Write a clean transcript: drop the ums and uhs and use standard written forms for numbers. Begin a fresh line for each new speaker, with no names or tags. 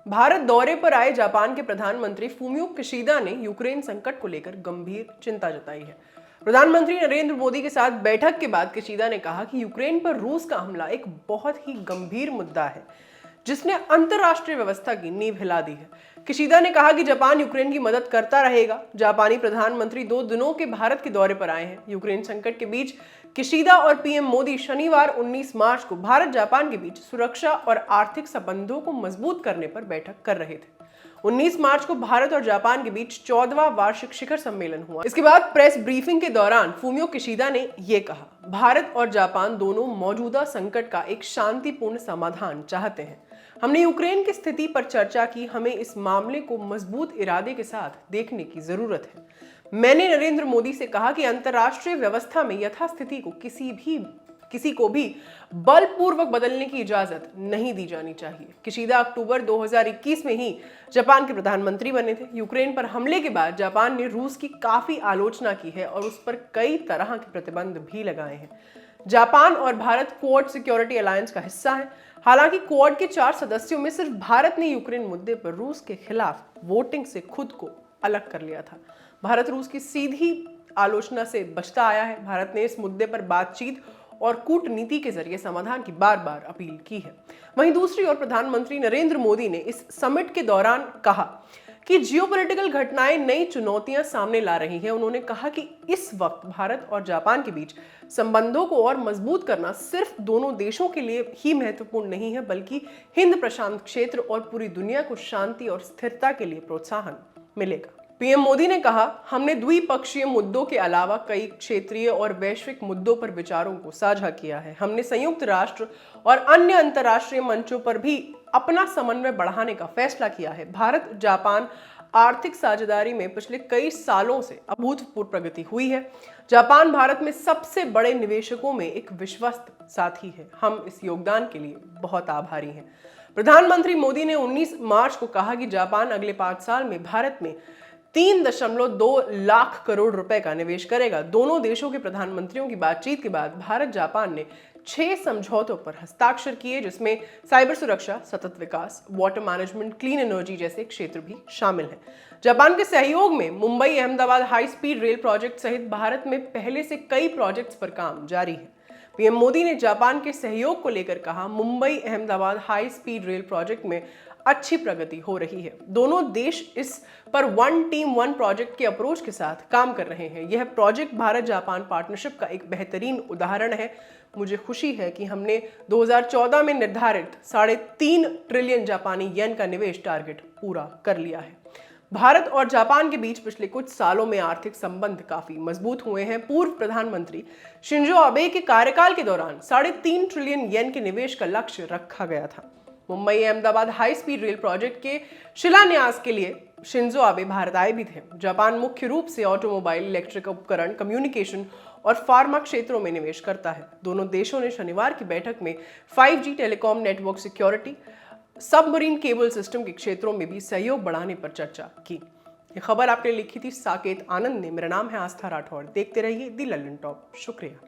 भारत दौरे पर आए जापान के प्रधानमंत्री फूमियो किशिदा ने यूक्रेन संकट को लेकर गंभीर चिंता जताई है। प्रधानमंत्री नरेंद्र मोदी के साथ बैठक के बाद किशिदा ने कहा कि यूक्रेन पर रूस का हमला एक बहुत ही गंभीर मुद्दा है जिसने अंतर्राष्ट्रीय व्यवस्था की नींव हिला दी है। किशिदा ने कहा कि जापान यूक्रेन की मदद करता रहेगा। जापानी प्रधानमंत्री 2 दिनों के भारत के दौरे पर आए हैं। यूक्रेन संकट के बीच किशिदा और पीएम मोदी शनिवार 19 मार्च को भारत जापान के बीच सुरक्षा और आर्थिक संबंधों को मजबूत करने पर बैठक कर रहे थे। 19 मार्च को भारत और जापान के बीच 14वां वार्षिक शिखर सम्मेलन हुआ। इसके बाद प्रेस ब्रीफिंग के दौरान फूमियो किशिदा ने यह कहा, भारत और जापान दोनों मौजूदा संकट का एक शांतिपूर्ण समाधान चाहते हैं। हमने यूक्रेन की स्थिति पर चर्चा की। हमें इस मामले को मजबूत इरादे के साथ देखने की जरूरत है। मैंने नरेंद्र मोदी से कहा कि अंतर्राष्ट्रीय व्यवस्था में यथास्थिति को किसी को भी बलपूर्वक बदलने की इजाजत नहीं दी जानी चाहिए। किशिदा अक्टूबर 2021 में ही जापान के प्रधानमंत्री बने थे। यूक्रेन पर हमले के बाद जापान ने रूस की काफी आलोचना की है और उस पर कई तरह के प्रतिबंध भी लगाए हैं। जापान और भारत क्वाड सिक्योरिटी अलायंस का हिस्सा है। हालांकि क्वाड के 4 सदस्यों में सिर्फ भारत ने यूक्रेन मुद्दे पर रूस के खिलाफ वोटिंग से खुद को अलग कर लिया था। भारत रूस की सीधी आलोचना से बचता आया है। भारत ने इस मुद्दे पर बातचीत और कूटनीति के जरिए समाधान की बार-बार अपील की है। वहीं दूसरी ओर प्रधानमंत्री नरेंद्र मोदी ने इस समिट के दौरान कहा कि जियोपॉलिटिकल घटनाएं नई चुनौतियां सामने ला रही हैं। उन्होंने कहा कि इस वक्त भारत और जापान के बीच संबंधों को और मजबूत करना सिर्फ दोनों देशों के लिए ही महत्वपूर्ण नहीं है, बल्कि हिंद प्रशांत क्षेत्र और पूरी दुनिया को शांति और स्थिरता के लिए प्रोत्साहन मिलेगा। पीएम मोदी ने कहा, हमने द्विपक्षीय मुद्दों के अलावा कई क्षेत्रीय और वैश्विक मुद्दों पर विचारों को साझा किया है। हमने संयुक्त राष्ट्र और अन्य अंतर्राष्ट्रीय मंचों पर भी अपना समन्वय बढ़ाने का फैसला किया है। भारत जापान आर्थिक साझेदारी में पिछले कई सालों से अभूतपूर्व प्रगति हुई है। जापान भारत में सबसे बड़े निवेशकों में एक विश्वस्त साथी है। हम इस योगदान के लिए बहुत आभारी हैं। प्रधानमंत्री मोदी ने 19 मार्च को कहा कि जापान अगले 5 साल में भारत में 3.2 लाख करोड़ रुपए का निवेश करेगा। दोनों देशों के प्रधानमंत्रियों की बातचीत के बाद भारत जापान ने 6 समझौतों पर हस्ताक्षर किए, जिसमें साइबर सुरक्षा, सतत विकास, वाटर मैनेजमेंट, क्लीन एनर्जी जैसे क्षेत्र भी शामिल हैं। जापान के सहयोग में Mumbai Ahmedabad high speed rail project सहित भारत में पहले से कई प्रोजेक्ट्स पर काम जारी है। पीएम मोदी ने जापान के सहयोग को लेकर कहा, Mumbai Ahmedabad high speed rail project में अच्छी प्रगति हो रही है। दोनों देश इस पर वन टीम वन प्रोजेक्ट के अप्रोच के साथ काम कर रहे हैं। यह प्रोजेक्ट भारत जापान पार्टनरशिप का एक बेहतरीन उदाहरण है। मुझे खुशी है कि हमने 2014 में निर्धारित 3.5 ट्रिलियन जापानी येन का निवेश टारगेट पूरा कर लिया है। भारत और जापान के बीच पिछले कुछ सालों में आर्थिक संबंध काफी मजबूत हुए हैं। पूर्व प्रधानमंत्री शिंजो आबे के कार्यकाल के दौरान 3.5 ट्रिलियन येन के निवेश का लक्ष्य रखा गया था। Mumbai Ahmedabad high speed rail project के शिलान्यास के लिए शिंजो आबे भारत आए भी थे। जापान मुख्य रूप से ऑटोमोबाइल, इलेक्ट्रिक उपकरण, कम्युनिकेशन और फार्मा क्षेत्रों में निवेश करता है। दोनों देशों ने शनिवार की बैठक में 5G telecom network security, submarine cable system के क्षेत्रों में भी सहयोग बढ़ाने पर चर्चा की। ये खबर आपके लिए लिखी थी साकेत आनंद ने। मेरा नाम है आस्था राठौर। देखते रहिए दी लल्लन टॉप। शुक्रिया।